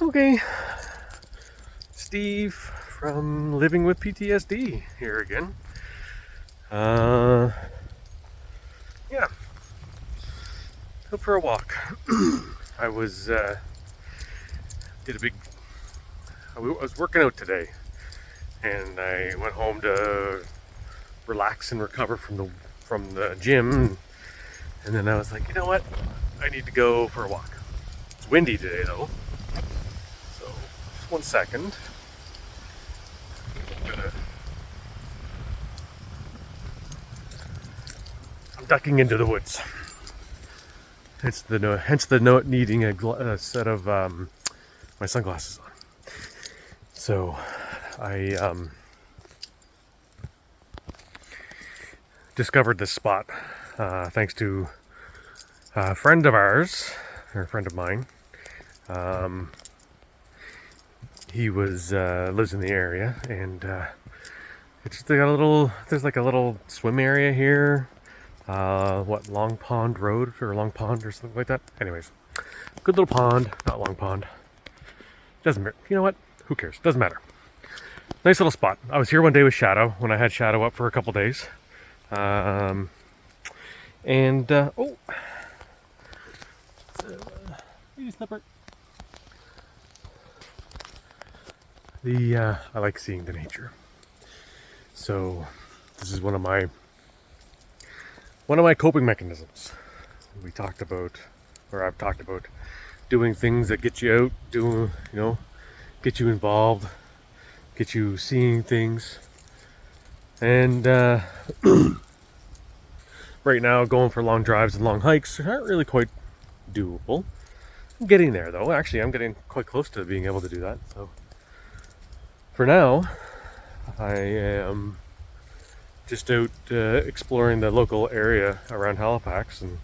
Okay, Steve from Living with PTSD here again. Yeah, out for a walk. I was did a big. I was working out today, and I went home to relax and recover from the gym, and then I was like, you know what? I need to go for a walk. It's windy today though, so just 1 second. I'm ducking into the woods. Hence the note needing a set of my sunglasses on. So I discovered this spot thanks to a friend of ours, or a friend of mine. He lives in the area, and it's there's like a little swim area here. Long Pond Road, or Long Pond or something like that. Anyways, good little pond, not Long Pond. Doesn't matter. You know what? Who cares? Doesn't matter. Nice little spot. I was here one day with Shadow when I had Shadow up for a couple days. Oh, you slipper. I like seeing the nature. So this is one of my coping mechanisms. I've talked about doing things that get you out, get you involved, get you seeing things. And right now, going for long drives and long hikes aren't really quite doable. I'm getting there though. Actually, I'm getting quite close to being able to do that. So for now, I am just out exploring the local area around Halifax and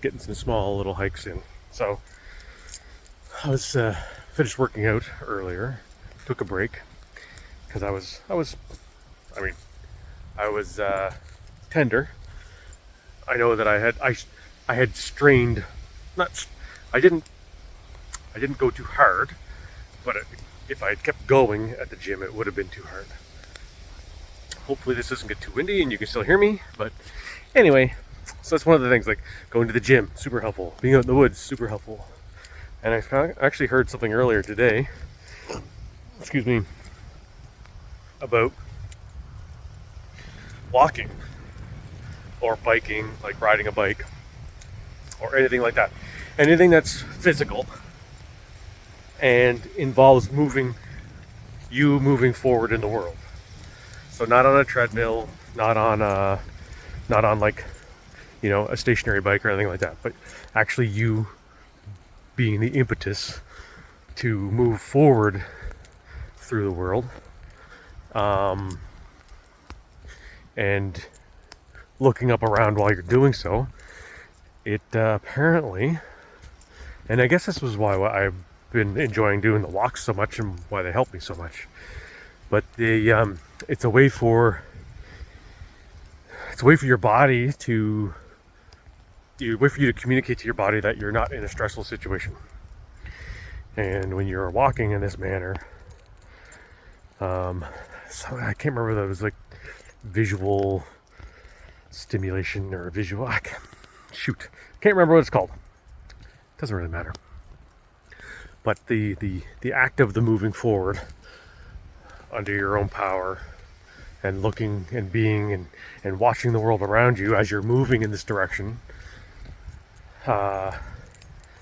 getting some small little hikes in. So I was finished working out earlier, took a break because I was tender. I know that I had strained. I didn't go too hard, but if I had kept going at the gym, it would have been too hard. Hopefully this doesn't get too windy and you can still hear me, but anyway, so that's one of the things, like going to the gym, super helpful. Being out in the woods, super helpful. And I actually heard something earlier today, about walking or biking, like riding a bike or anything like that. Anything that's physical and involves moving forward in the world. So not on a treadmill, not on like, a stationary bike or anything like that, but actually you being the impetus to move forward through the world, and looking up around while you're doing so. It apparently, and I guess this was why I've been enjoying doing the walks so much and why they help me so much. But it's a way for your body to communicate to your body that you're not in a stressful situation. And when you're walking in this manner, so I can't remember that it was like visual stimulation or visual. Can't remember what it's called. Doesn't really matter. But the act of the moving forward under your own power and looking and being and watching the world around you as you're moving in this direction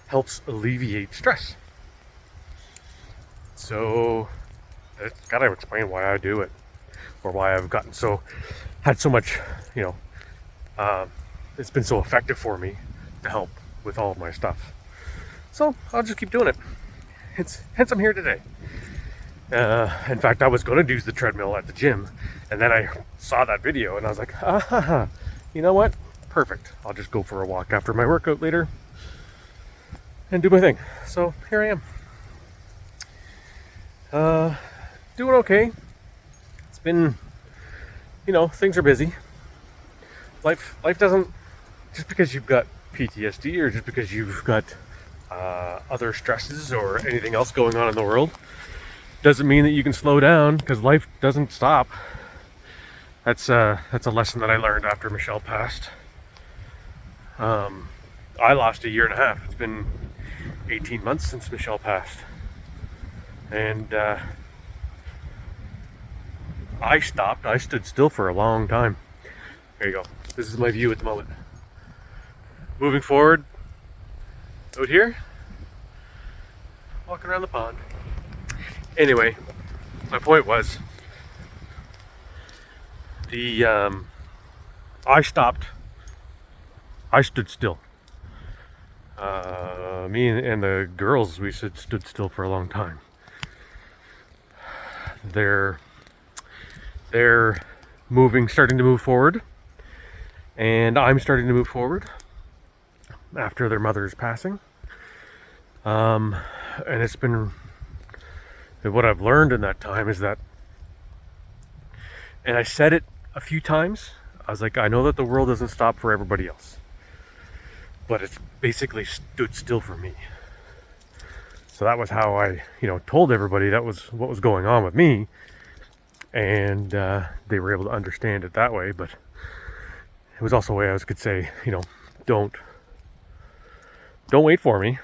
helps alleviate stress. So it's gotta explain why I do it, or why I've had so much, it's been so effective for me to help with all of my stuff. So I'll just keep doing it. Hence I'm here today. In fact, I was going to use the treadmill at the gym, and then I saw that video and I was like, you know what? Perfect. I'll just go for a walk after my workout later and do my thing. So here I am. Doing okay. It's been, things are busy. Life doesn't, just because you've got PTSD or just because you've got other stresses or anything else going on in the world, doesn't mean that you can slow down, because life doesn't stop. That's a lesson that I learned after Michelle passed. I lost a year and a half. It's been 18 months since Michelle passed. And I stopped. I stood still for a long time. There you go. This is my view at the moment. Moving forward, out here, walking around the pond. Anyway, my point was, I stopped. I stood still. Me and the girls, we stood still for a long time. They're starting to move forward, and I'm starting to move forward after their mother's passing. And it's been, what I've learned in that time is that, and I said it a few times, I was like, I know that the world doesn't stop for everybody else, but it's basically stood still for me. So that was how I, told everybody that was what was going on with me, and they were able to understand it that way. But it was also a way I could say, don't wait for me,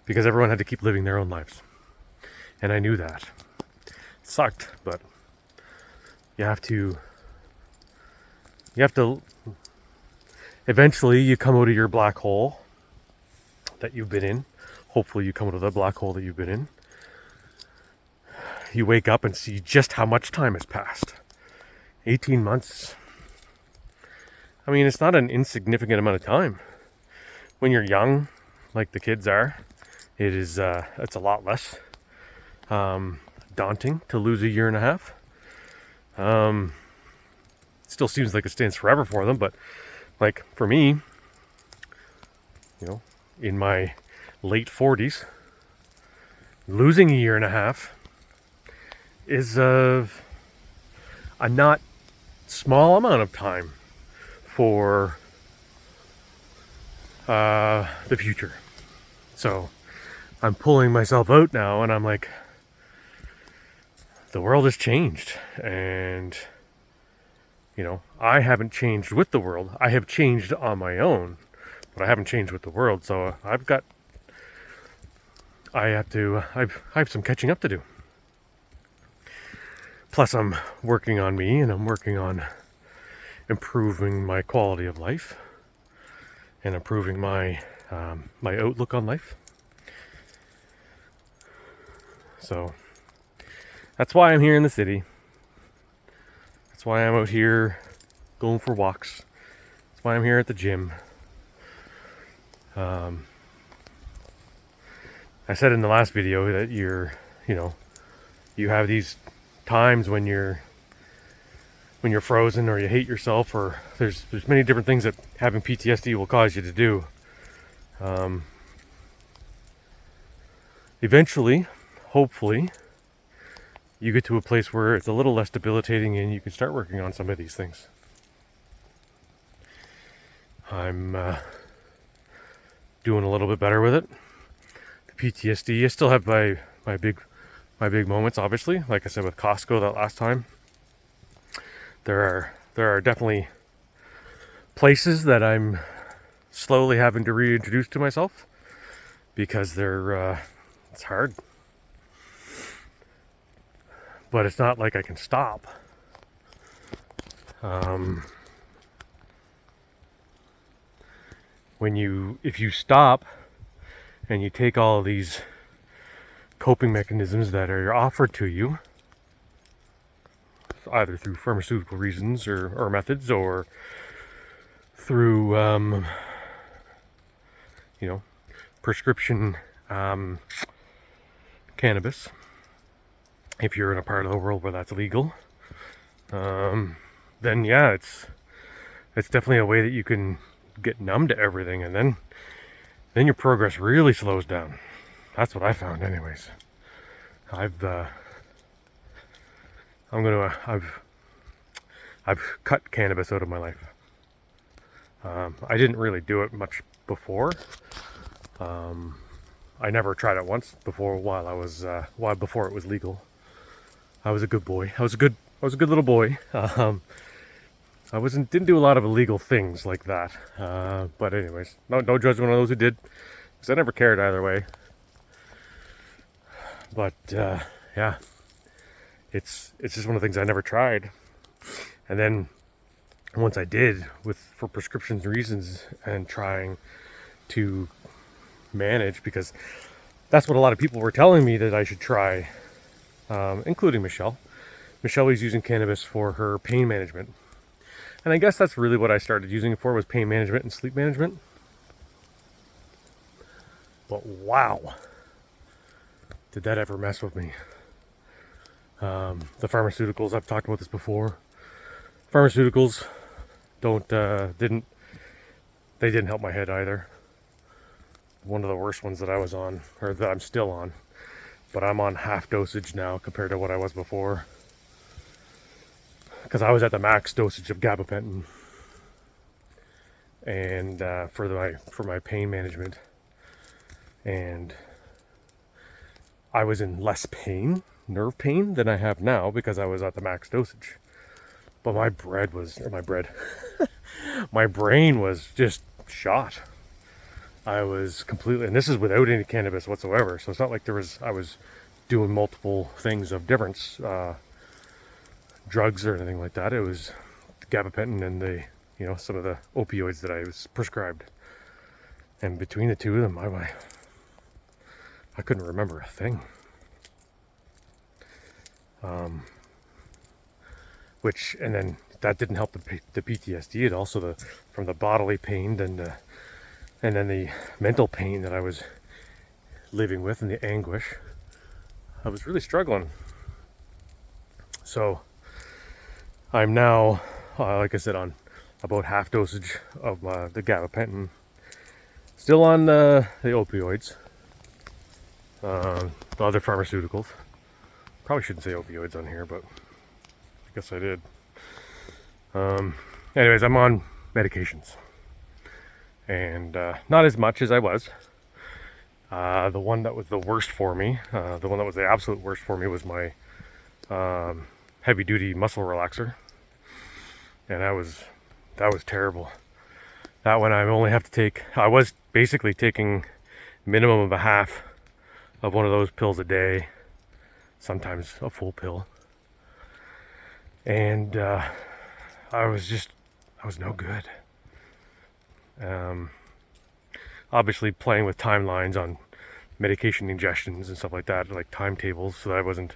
because everyone had to keep living their own lives, and I knew that. It sucked, but you have to eventually you come out of your black hole that you've been in. Hopefully you come out of the black hole that you've been in. You wake up and see just how much time has passed. 18 months. I mean, it's not an insignificant amount of time. When you're young, like the kids are, it's a lot less daunting to lose a year and a half. Still seems like it stands forever for them, but like for me, in my late 40s, losing a year and a half is a not small amount of time for the future. So I'm pulling myself out now, and I'm like, the world has changed, and I haven't changed with the world. I have changed on my own, but I haven't changed with the world. So I have some catching up to do. Plus, I'm working on me, and I'm working on improving my quality of life and improving my my outlook on life. So that's why I'm here in the city. That's why I'm out here going for walks. That's why I'm here at the gym. I said in the last video that you have these times when you're frozen, or you hate yourself, or there's many different things that having PTSD will cause you to do. Eventually, hopefully, you get to a place where it's a little less debilitating and you can start working on some of these things. I'm doing a little bit better with it. The PTSD, I still have my big moments, obviously. Like I said with Costco that last time, there are definitely places that I'm slowly having to reintroduce to myself, because it's hard. But it's not like I can stop. If you stop and you take all of these coping mechanisms that are offered to you, either through pharmaceutical reasons or methods, or through prescription cannabis, if you're in a part of the world where that's legal, then yeah, it's definitely a way that you can get numb to everything, and then your progress really slows down. That's what I found, anyways. I've cut cannabis out of my life. I didn't really do it much before. I never tried it once before before it was legal. I was a good boy. I was a good little boy. Didn't do a lot of illegal things like that. But anyways, no judgment on those who did, because I never cared either way. But yeah, it's just one of the things I never tried. And then once I did, for prescription reasons and trying to manage, because that's what a lot of people were telling me that I should try, including Michelle. Michelle was using cannabis for her pain management. And I guess that's really what I started using it for, was pain management and sleep management. But wow, did that ever mess with me. The pharmaceuticals, I've talked about this before. Pharmaceuticals didn't help my head either. One of the worst ones that I was on, or that I'm still on, but I'm on half dosage now compared to what I was before, because I was at the max dosage of gabapentin, and for my pain management, and I was in less pain, nerve pain, than I have now because I was at the max dosage. But my brain was just shot. I was completely, and this is without any cannabis whatsoever. So it's not like I was doing multiple things of difference, drugs or anything like that. It was gabapentin and some of the opioids that I was prescribed. And between the two of them, I couldn't remember a thing. And then that didn't help the PTSD at all. So from the bodily pain and then the mental pain that I was living with, and the anguish, I was really struggling. So I'm now, like I said, on about half dosage of the gabapentin. Still on the opioids, the other pharmaceuticals. Probably shouldn't say opioids on here, but I guess I did. Anyways, I'm on medications, and not as much as I was. The one that was the worst for me, the one that was the absolute worst for me, was my heavy-duty muscle relaxer, and that was terrible. That one I was basically taking minimum of a half of one of those pills a day, sometimes a full pill. And I was no good. Obviously playing with timelines on medication ingestions and stuff like that, like timetables, so that I wasn't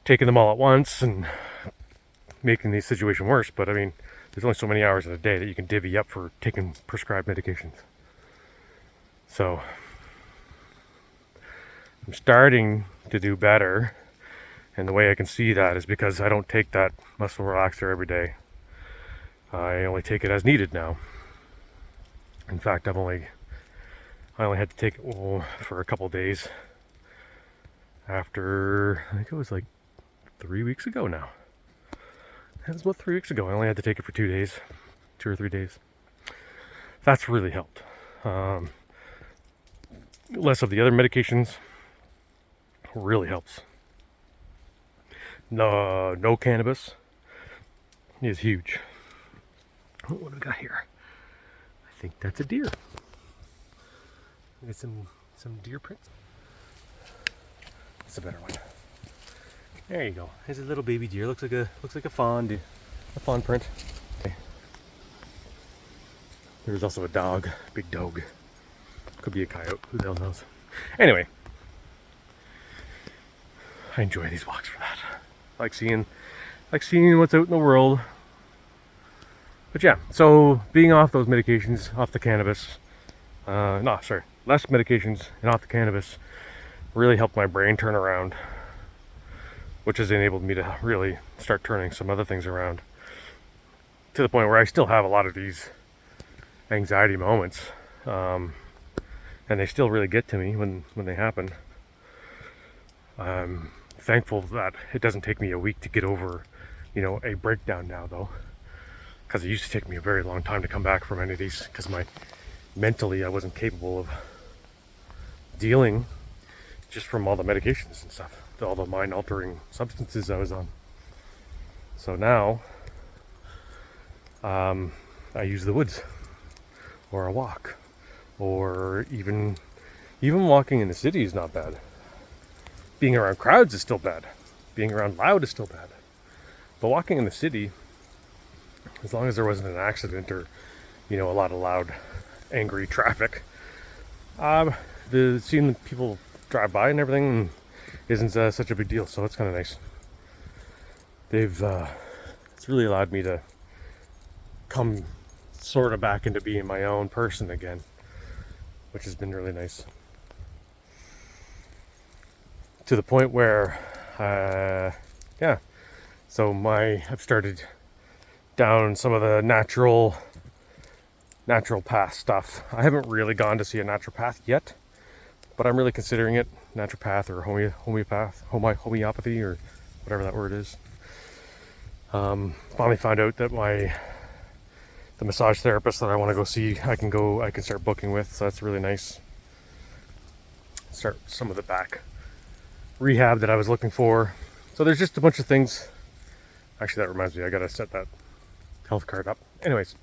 taking them all at once and making the situation worse. But I mean, there's only so many hours in a day that you can divvy up for taking prescribed medications. So I'm starting to do better, and the way I can see that is because I don't take that muscle relaxer every day. I only take it as needed now. In fact, I only had to take it for a couple days after, I think it was like 3 weeks ago now. It was about 3 weeks ago. I only had to take it for 2 days, 2 or 3 days. That's really helped. Less of the other medications really helps. No cannabis is huge. What do we got here? I think that's a deer. Get some deer prints. That's a better one. There you go. There's a little baby deer. Looks like a fawn print. Okay. There's also a dog, big dog. Could be a coyote. Who the hell knows? Anyway, I enjoy these walks for that. Like seeing what's out in the world. But yeah, so being off those medications, off the cannabis, less medications and off the cannabis really helped my brain turn around, which has enabled me to really start turning some other things around, to the point where I still have a lot of these anxiety moments, and they still really get to me when they happen. I'm thankful that it doesn't take me a week to get over, a breakdown now, though, because it used to take me a very long time to come back from any of these, because mentally I wasn't capable of dealing just from all the medications and stuff, all the mind altering substances I was on. So now I use the woods, or a walk, or even walking in the city is not bad. Being around crowds is still bad. Being around loud is still bad. But walking in the city, as long as there wasn't an accident or, a lot of loud, angry traffic, seeing people drive by and everything isn't such a big deal. So it's kind of nice. It's really allowed me to come sort of back into being my own person again, which has been really nice. To the point where, so I've started down some of the natural path stuff. I haven't really gone to see a naturopath yet, but I'm really considering it. Naturopath or homeopathy, or whatever that word is. Finally found out that the massage therapist that I want to go see, I can start booking with, so that's really nice. Start some of the back rehab that I was looking for. So there's just a bunch of things. Actually, that reminds me, I gotta set that health card up. Anyways,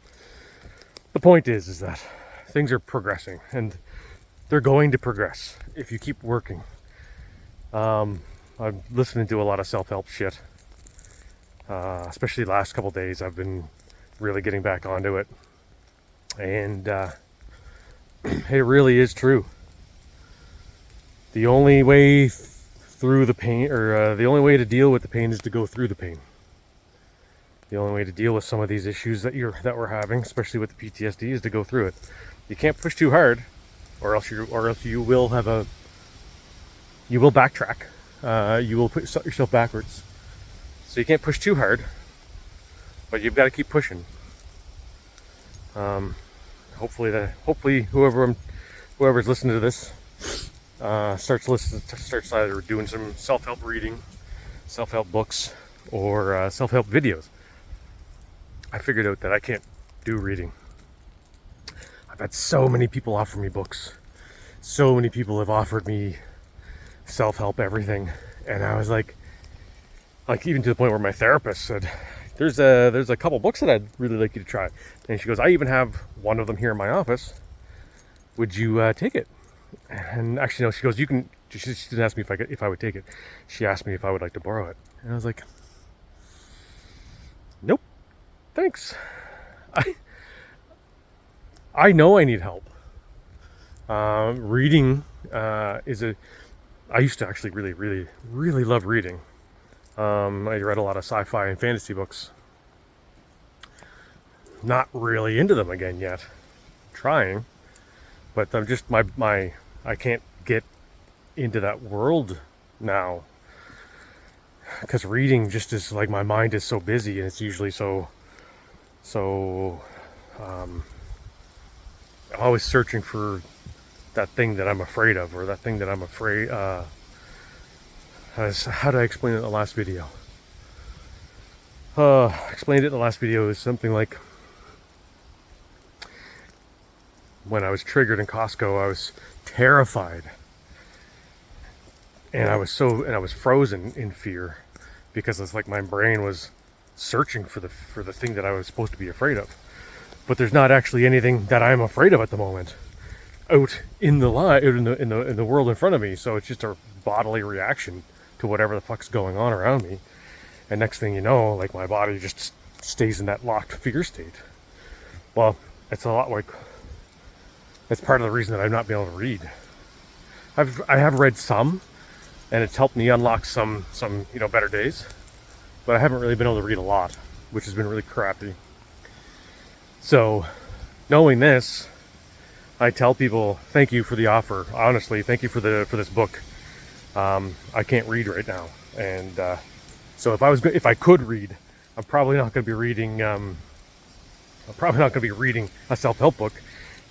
the point is that things are progressing, and they're going to progress if you keep working. I'm listening to a lot of self-help shit, especially the last couple days. I've been really getting back onto it, and it really is true. The only way through the pain, or the only way to deal with the pain, is to go through the pain. The only way to deal with some of these issues that we're having, especially with the PTSD, is to go through it. You can't push too hard, or else you will backtrack. You will put yourself backwards. So you can't push too hard, but you've got to keep pushing. Hopefully whoever's listening to this starts either doing some self-help reading, self-help books, or self-help videos. I figured out that I can't do reading. I've had so many people offer me books. So many people have offered me self-help everything, and I was like even to the point where my therapist said, there's a couple books that I'd really like you to try. And she goes, I even have one of them here in my office. Would you take it? And actually, no, she goes, you can. She didn't ask me if I would take it. She asked me if I would like to borrow it. And I was like, nope, thanks. I know I need help. Reading I used to actually really, really, really love reading. I read a lot of sci-fi and fantasy books. Not really into them again yet. Trying, but I'm just I can't get into that world now, because reading just is like, my mind is so busy, and it's usually so I'm always searching for that thing that I'm afraid of, or that thing that I'm afraid how did I explain it in the last video? Explained it in the last video is something like, when I was triggered in Costco, I was terrified, and I was frozen in fear, because it's like my brain was searching for the thing that I was supposed to be afraid of. But there's not actually anything that I'm afraid of at the moment out in the world in front of me. So it's just a bodily reaction to whatever the fuck's going on around me. And next thing you know, like, my body just stays in that locked fear state. Well, it's a lot like, that's part of the reason that I've not been able to read. I have read some, and it's helped me unlock some better days, but I haven't really been able to read a lot, which has been really crappy. So, knowing this, I tell people, thank you for the offer. Honestly, thank you for this book. I can't read right now, and so if I could read, I'm probably not going to be reading. I'm probably not going to be reading a self-help book.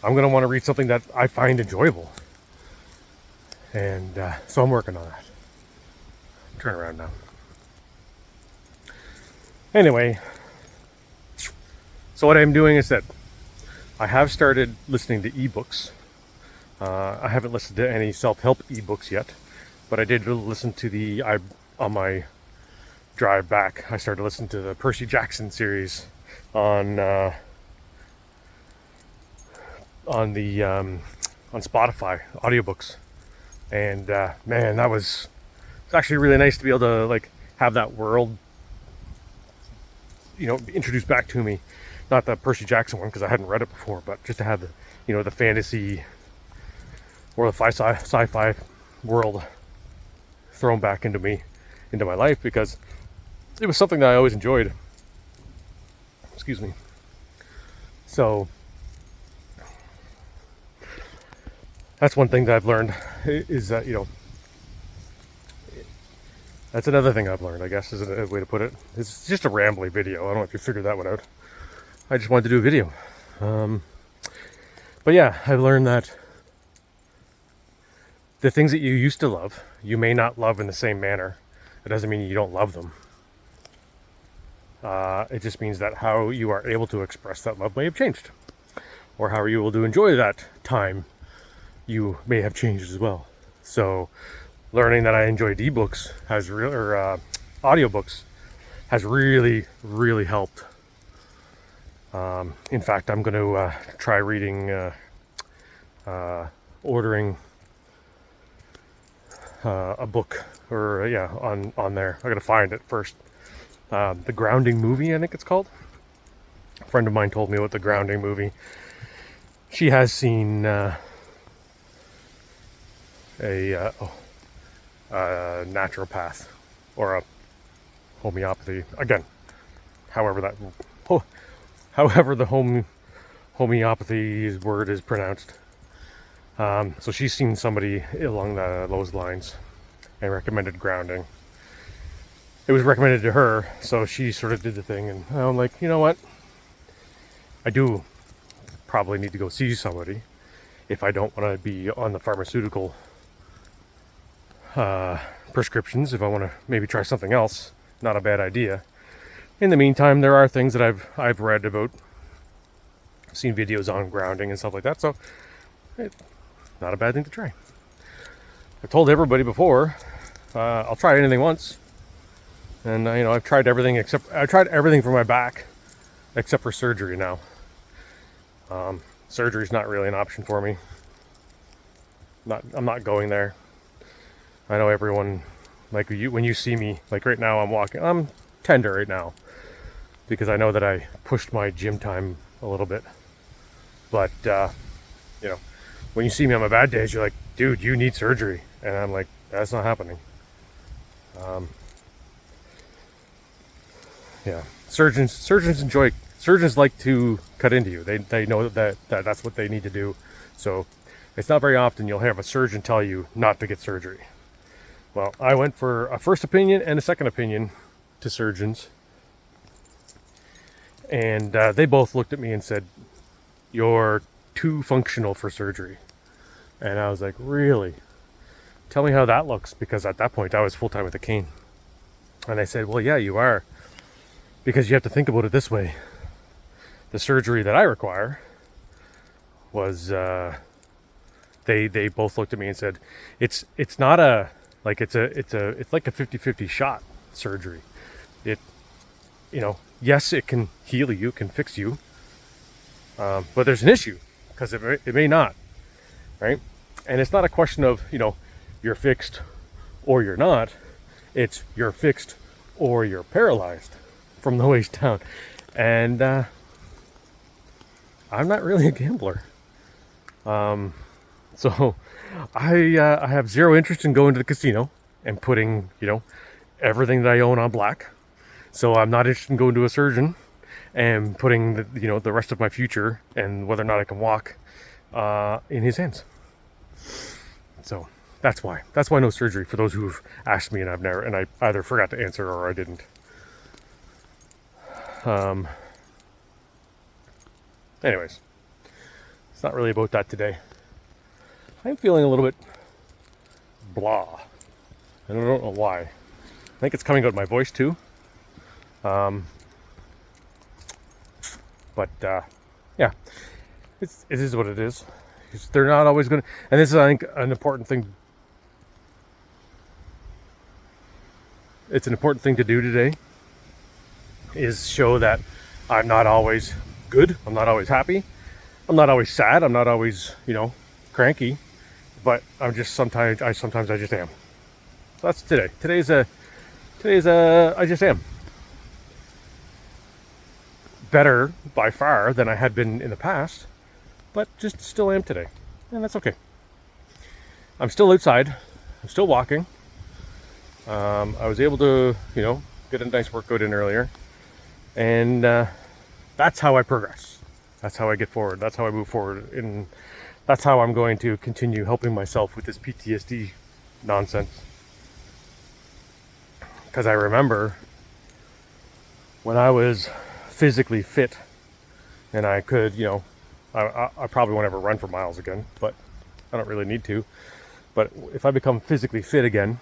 I'm going to want to read something that I find enjoyable, and so I'm working on that. Turn around now. Anyway, So what I'm doing is that I have started listening to ebooks. I haven't listened to any self-help ebooks yet, but I did listen to on my drive back. I started listening to the Percy Jackson series on Spotify audiobooks, and man, it's actually really nice to be able to like have that world, introduced back to me. Not the Percy Jackson one because I hadn't read it before, but just to have the fantasy or the sci-fi world thrown back into my life, because it was something that I always enjoyed. Excuse me. So that's one thing that I've learned, is that that's another thing I've learned, I guess, is a way to put it. It's just a rambly video. I don't know if you figured that one out. I just wanted to do a video. But yeah, I've learned that the things that you used to love, you may not love in the same manner. It doesn't mean you don't love them. It just means that how you are able to express that love may have changed. Or how you will to enjoy that time, you may have changed as well. So learning that I enjoyed ebooks audiobooks has really, really helped. In fact, I'm going to try ordering a book, or on there. I got to find it first. The Grounding movie, I think it's called. A friend of mine told me about the Grounding movie. She has seen a naturopath or a homeopathy, again, however the homeopathy word is pronounced. So she's seen somebody along those lines and recommended grounding. It was recommended to her, so she sort of did the thing, and I'm like, you know what? I do probably need to go see somebody if I don't want to be on the pharmaceutical prescriptions. If I want to maybe try something else, not a bad idea. In the meantime, there are things that I've read about, seen videos on grounding and stuff like that, so it's not a bad thing to try. I've told everybody before, I'll try anything once. And I've tried everything for my back except for surgery now. Surgery's not really an option for me. I'm not going there. I know everyone, like when you see me, like right now I'm tender right now because I know that I pushed my gym time a little bit. But when you see me on my bad days, you're like, dude, you need surgery. And I'm like, that's not happening. Yeah, surgeons like to cut into you. They know that's what they need to do. So it's not very often you'll have a surgeon tell you not to get surgery. Well, I went for a first opinion and a second opinion to surgeons, and they both looked at me and said, "You're too functional for surgery." And I was like, really? Tell me how that looks, because at that point I was full-time with a cane. And they said, well, yeah, you are. Because you have to think about it this way. The surgery that I require was, they both looked at me and said, it's not it's like a 50-50 shot surgery. Yes, it can heal you, can fix you. But there's an issue, because it may not, right? And it's not a question of, you're fixed or you're not. It's you're fixed or you're paralyzed from the waist down. And I'm not really a gambler. So I have zero interest in going to the casino and putting, everything that I own on black. So I'm not interested in going to a surgeon and putting the rest of my future and whether or not I can walk in his hands. So that's why no surgery, for those who've asked me and I either forgot to answer or I didn't. Anyways, it's not really about that today. I'm feeling a little bit blah, and I don't know why. I think it's coming out of my voice too. But yeah, it is what it is. They're not always going to, and this is, I think, an important thing. It's an important thing to do today, is show that I'm not always good. I'm not always happy. I'm not always sad. I'm not always, cranky. But I'm just sometimes I just am. So that's today. I just am. Better by far than I had been in the past, but just still am today. And that's okay. I'm still outside. I'm still walking. I was able to, get a nice workout in earlier. And that's how I progress. That's how I get forward. That's how I move forward. And that's how I'm going to continue helping myself with this PTSD nonsense. Because I remember when I was physically fit and I could, I probably won't ever run for miles again, but I don't really need to. But if I become physically fit again,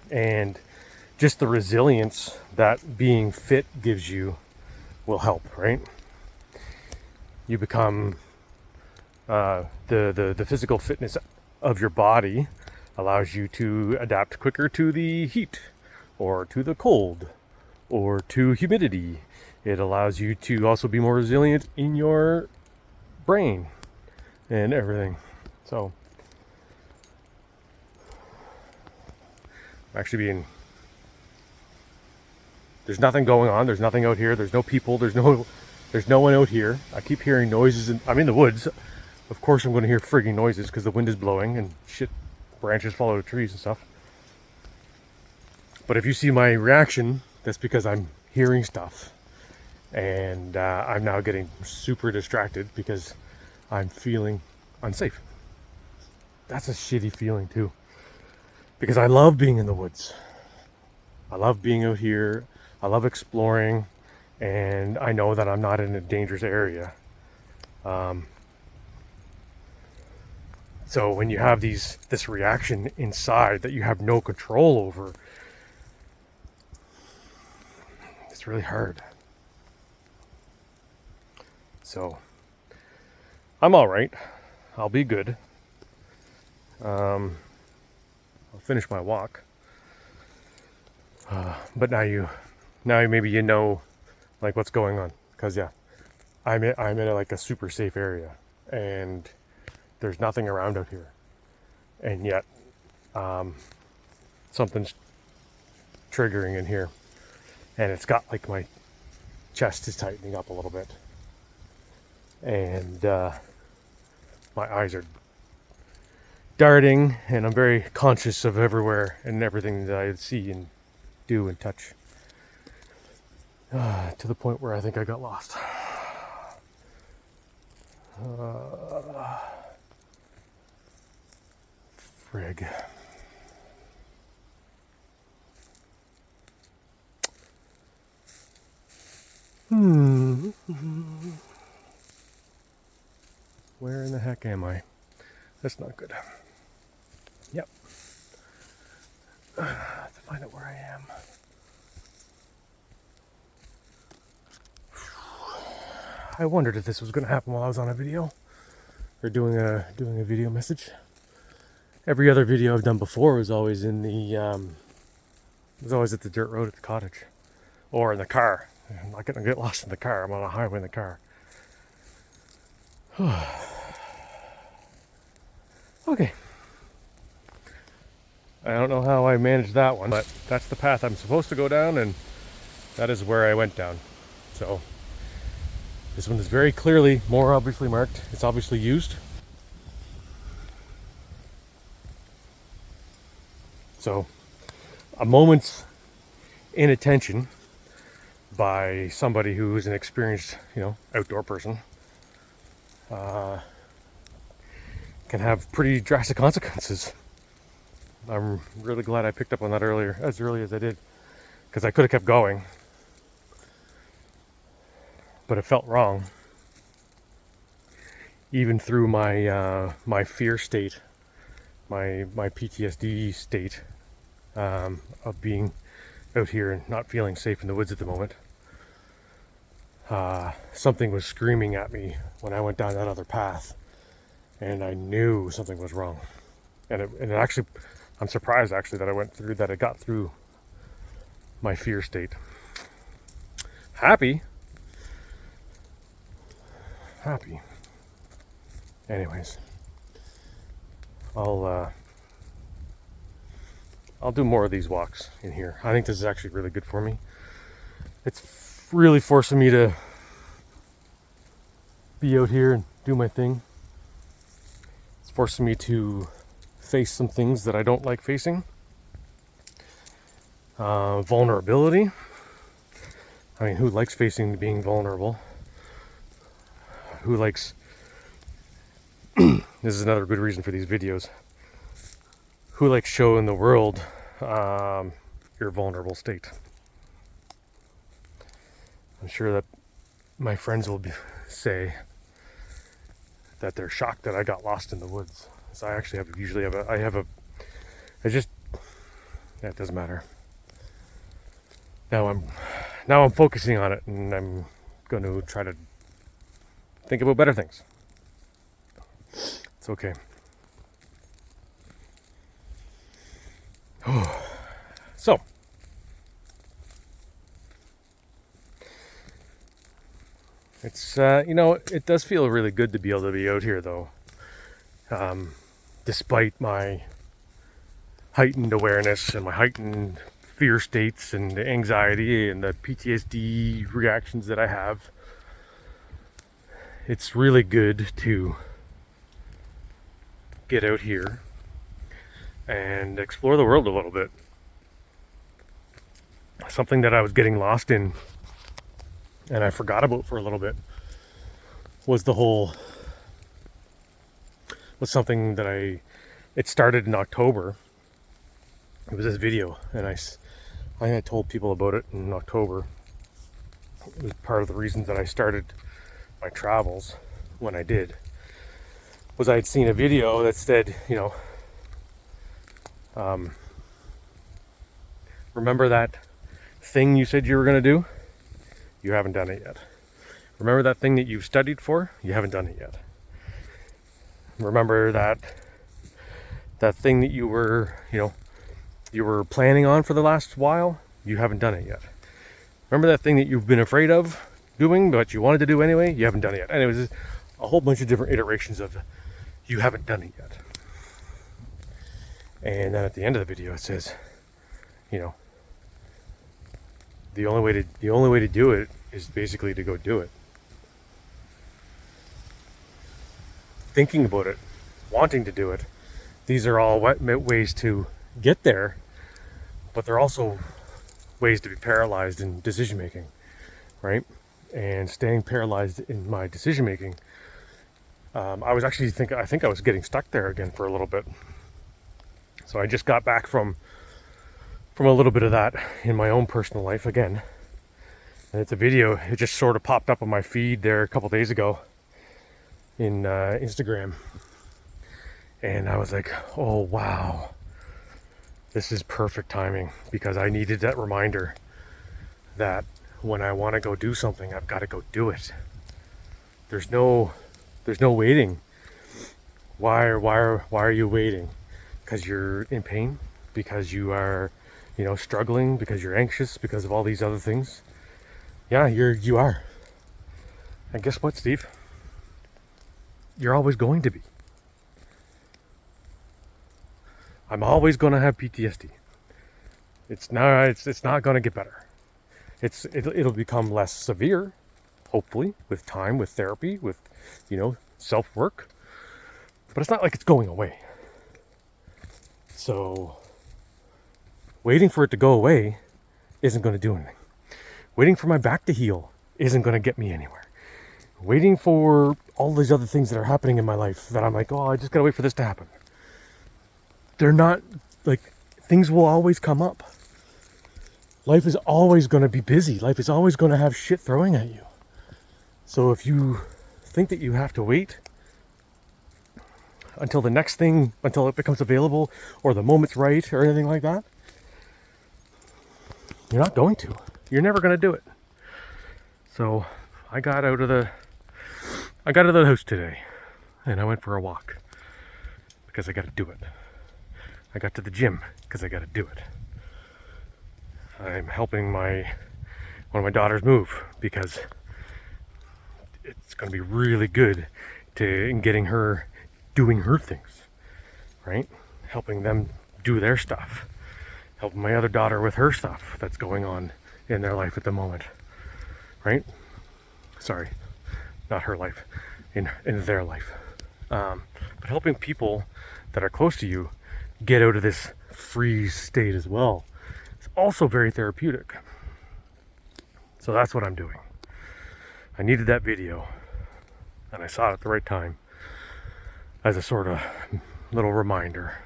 and just the resilience that being fit gives you will help, right? You become the physical fitness of your body allows you to adapt quicker to the heat or to the cold or to humidity. It allows you to also be more resilient in your brain and everything. So there's nothing going on. There's nothing out here. There's no people. There's no one out here. I keep hearing noises, and I'm in the woods. Of course I'm going to hear frigging noises because the wind is blowing and shit, branches fall out of trees and stuff. But if you see my reaction, that's because I'm hearing stuff. And I'm now getting super distracted because I'm feeling unsafe. That's a shitty feeling too. Because I love being in the woods. I love being out here. I love exploring. And I know that I'm not in a dangerous area. So when you have this reaction inside that you have no control over, it's really hard. So I'm all right. I'll be good. I'll finish my walk. But now maybe you know like what's going on, because I'm in like a super safe area, and there's nothing around out here, and yet something's triggering in here, and it's got like my chest is tightening up a little bit, and my eyes are darting, and I'm very conscious of everywhere and everything that I see and do and touch, to the point where I think I got lost. Frig. Where in the heck am I? That's not good. Yep. I have to find out where I am. I wondered if this was going to happen while I was on a video, or doing a video message. Every other video I've done before was always in the was always at the dirt road at the cottage, or in the car. I'm not going to get lost in the car. I'm on a highway in the car. Okay. I don't know how I managed that one, but that's the path I'm supposed to go down, and that is where I went down. So this one is very clearly more obviously marked. It's obviously used. So a moment's inattention by somebody who is an experienced, outdoor person can have pretty drastic consequences. I'm really glad I picked up on that as early as I did, because I could have kept going, but it felt wrong. Even through my my fear state, my PTSD state of being out here and not feeling safe in the woods at the moment. something was screaming at me when I went down that other path, and I knew something was wrong. And it actually, I'm surprised actually that it got through my fear state. Happy. Anyways, I'll do more of these walks in here. I think this is actually really good for me. It's really forcing me to be out here and do my thing. It's forcing me to face some things that I don't like facing. Vulnerability. I mean, who likes facing being vulnerable? Who likes... This is another good reason for these videos. Who likes showing the world your vulnerable state? I'm sure that my friends will say that they're shocked that I got lost in the woods. So I actually it doesn't matter. Now I'm focusing on it, and I'm going to try to think about better things. It's okay. So, it's it does feel really good to be able to be out here, though. Despite my heightened awareness and my heightened fear states and the anxiety and the PTSD reactions that I have, it's really good to get out here and explore the world a little bit. Something that I was getting lost in and I forgot about for a little bit was something that it started in October. It was this video, and I had told people about it in October. It was part of the reasons that I started my travels when I did. Was I had seen a video that said, remember that thing you said you were going to do? You haven't done it yet. Remember that thing that you've studied for? You haven't done it yet. Remember that thing that you were planning on for the last while? You haven't done it yet. Remember that thing that you've been afraid of doing, but you wanted to do anyway? You haven't done it yet. And it was a whole bunch of different iterations of you haven't done it yet. And then at the end of the video it says, the only way to do it is basically to go do it. Thinking about it, wanting to do it, these are all ways to get there, but they're also ways to be paralyzed in decision making, right? And staying paralyzed in my decision making, I think I was getting stuck there again for a little bit. So I just got back from a little bit of that in my own personal life again. And it's a video, it just sort of popped up on my feed there a couple days ago in Instagram. And I was like, oh wow, this is perfect timing, because I needed that reminder that when I want to go do something, I've got to go do it. There's no waiting. Why are you waiting? Because you're in pain? Because you are, struggling? Because you're anxious? Because of all these other things? Yeah, you are. And guess what, Steve? You're always going to be. I'm always going to have PTSD. It's not going to get better. It'll become less severe, hopefully, with time, with therapy, with self-work. But it's not like it's going away. So waiting for it to go away isn't going to do anything. Waiting for my back to heal isn't going to get me anywhere. Waiting for all these other things that are happening in my life that I'm like, oh, I just got to wait for this to happen. They're not, things will always come up. Life is always going to be busy. Life is always going to have shit throwing at you. So if you think that you have to wait until the next thing, until it becomes available, or the moment's right, or anything like that, you're not going to. You're never going to do it. So I got out of the house today and I went for a walk because I got to do it. I got to the gym because I got to do it. I'm helping one of my daughters move because it's going to be really good in getting her doing her things, right? Helping them do their stuff. Helping my other daughter with her stuff that's going on in their life at the moment, right? Sorry, not her life, in their life. But helping people that are close to you get out of this freeze state as well. It's also very therapeutic. So that's what I'm doing. I needed that video, and I saw it at the right time as a sort of little reminder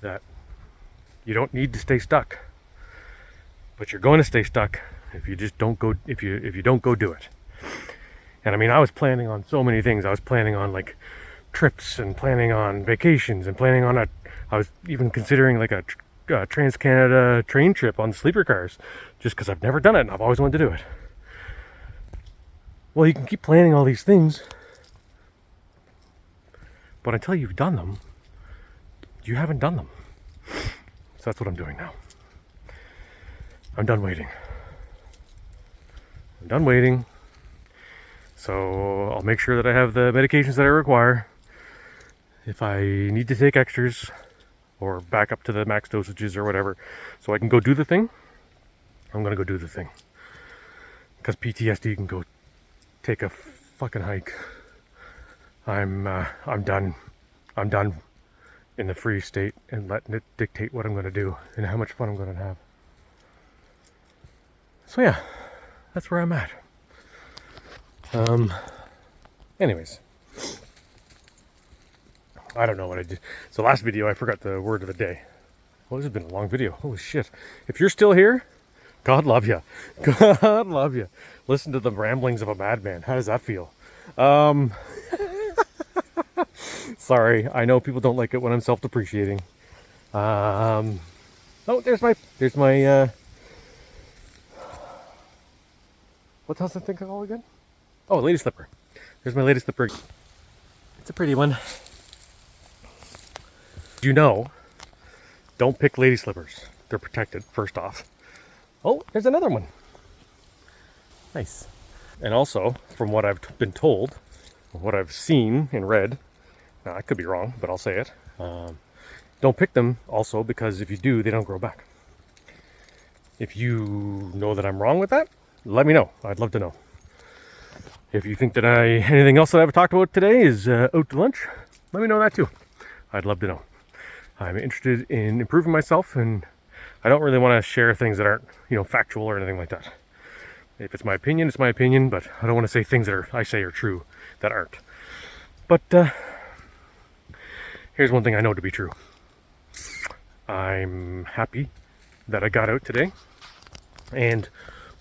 that you don't need to stay stuck, but you're going to stay stuck if you just don't go. If you don't go do it. And I mean, I was planning on so many things. I was planning on like trips and planning on vacations and planning on I was even considering like a Trans-Canada train trip on sleeper cars, just because I've never done it and I've always wanted to do it. Well, you can keep planning all these things, but until you've done them, you haven't done them. So that's what I'm doing now. I'm done waiting. I'm done waiting. So I'll make sure that I have the medications that I require. If I need to take extras or back up to the max dosages or whatever, so I can go do the thing, I'm gonna go do the thing. Because PTSD can go take a fucking hike. I'm done. I'm done in the freeze state and letting it dictate what I'm gonna do and how much fun I'm gonna have. So yeah, that's where I'm at. Anyways, I don't know what I did. So last video, I forgot the word of the day. Well, this has been a long video. Holy shit. If you're still here, God love you. God love you. Listen to the ramblings of a madman. How does that feel? Sorry, I know people don't like it when I'm self-depreciating. Oh, there's my, what else I think called again? Oh, lady slipper. There's my lady slipper. It's a pretty one. You know, don't pick lady slippers. They're protected, first off. Oh, there's another one. Nice. And also, from what I've been told, what I've seen and read, now I could be wrong, but I'll say it. Don't pick them also because if you do, they don't grow back. If you know that I'm wrong with that, let me know. I'd love to know. If you think that anything else that I've talked about today is out to lunch, let me know that too. I'd love to know. I'm interested in improving myself, and I don't really want to share things that aren't, factual or anything like that. If it's my opinion, it's my opinion, but I don't want to say things that I say are true that aren't. But here's one thing I know to be true. I'm happy that I got out today, and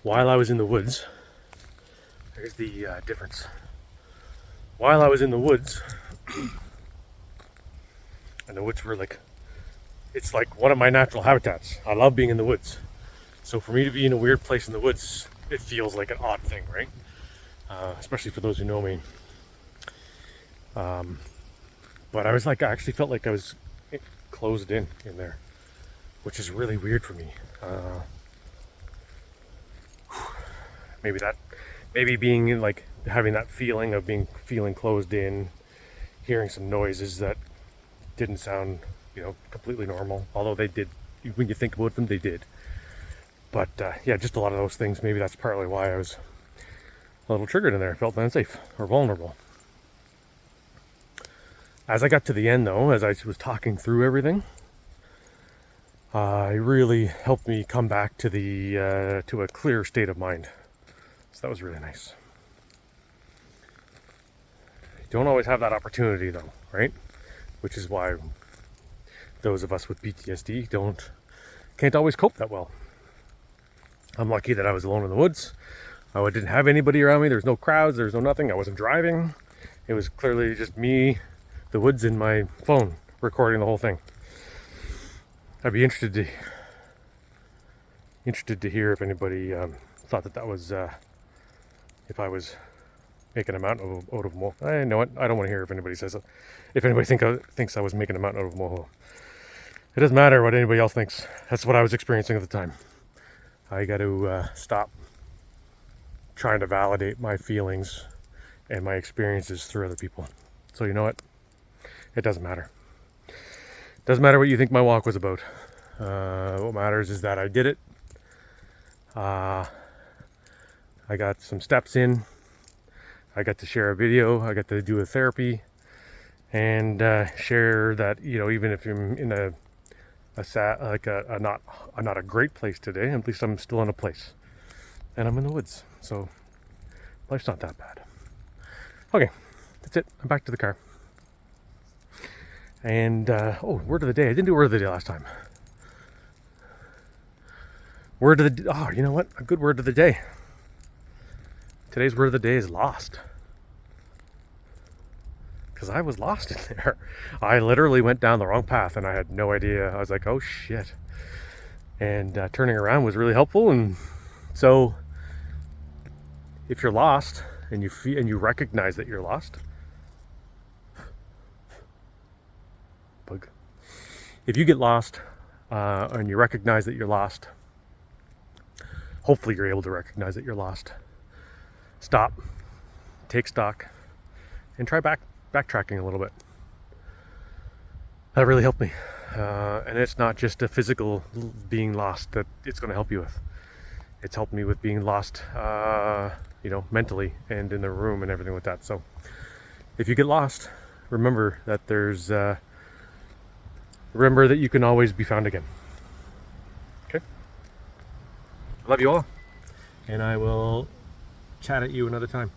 while I was in the woods, there's the difference. While I was in the woods, and the woods were it's like one of my natural habitats. I love being in the woods. So for me to be in a weird place in the woods, it feels like an odd thing, right? Especially for those who know me. But I actually felt like I was closed in there, which is really weird for me. Maybe being in having that feeling of feeling closed in, hearing some noises that didn't sound, completely normal. Although they did, when you think about them, they did. But yeah, just a lot of those things. Maybe that's partly why I was a little triggered in there. I felt unsafe or vulnerable. As I got to the end, though, as I was talking through everything, it really helped me come back to a clear state of mind. So that was really nice. You don't always have that opportunity, though, right? Which is why those of us with PTSD can't always cope that well. I'm lucky that I was alone in the woods. I didn't have anybody around me. There's no crowds. There's no nothing. I wasn't driving. It was clearly just me, the woods, and my phone recording the whole thing. I'd be interested to hear if anybody thought that was if I was making a mountain out of a molehill. I know what, I don't want to hear if anybody says it. If anybody thinks I was making a mountain out of a molehill. It doesn't matter what anybody else thinks. That's what I was experiencing at the time. I got to stop trying to validate my feelings and my experiences through other people. So you know what? It doesn't matter. It doesn't matter what you think my walk was about. What matters is that I did it. I got some steps in. I got to share a video. I got to do a therapy, and share that, you know, even if you're in a not a great place today, at least I'm still in a place, and I'm in the woods. So life's not that bad. Okay, that's it. I'm back to the car. And word of the day. I didn't do word of the day last time. You know what? A good word of the day. Today's word of the day is lost. Because I was lost in there. I literally went down the wrong path and I had no idea. I was like, oh shit. And turning around was really helpful. And so if you're lost and you recognize that you're lost, bug. If you get lost and you recognize that you're lost, hopefully you're able to recognize that you're lost. Stop, take stock, and try backtracking a little bit. That really helped me. And it's not just a physical being lost that it's going to help you with. It's helped me with being lost, mentally and in the room and everything like that. So if you get lost, remember that remember that you can always be found again. Okay? Love you all. And I will chat at you another time.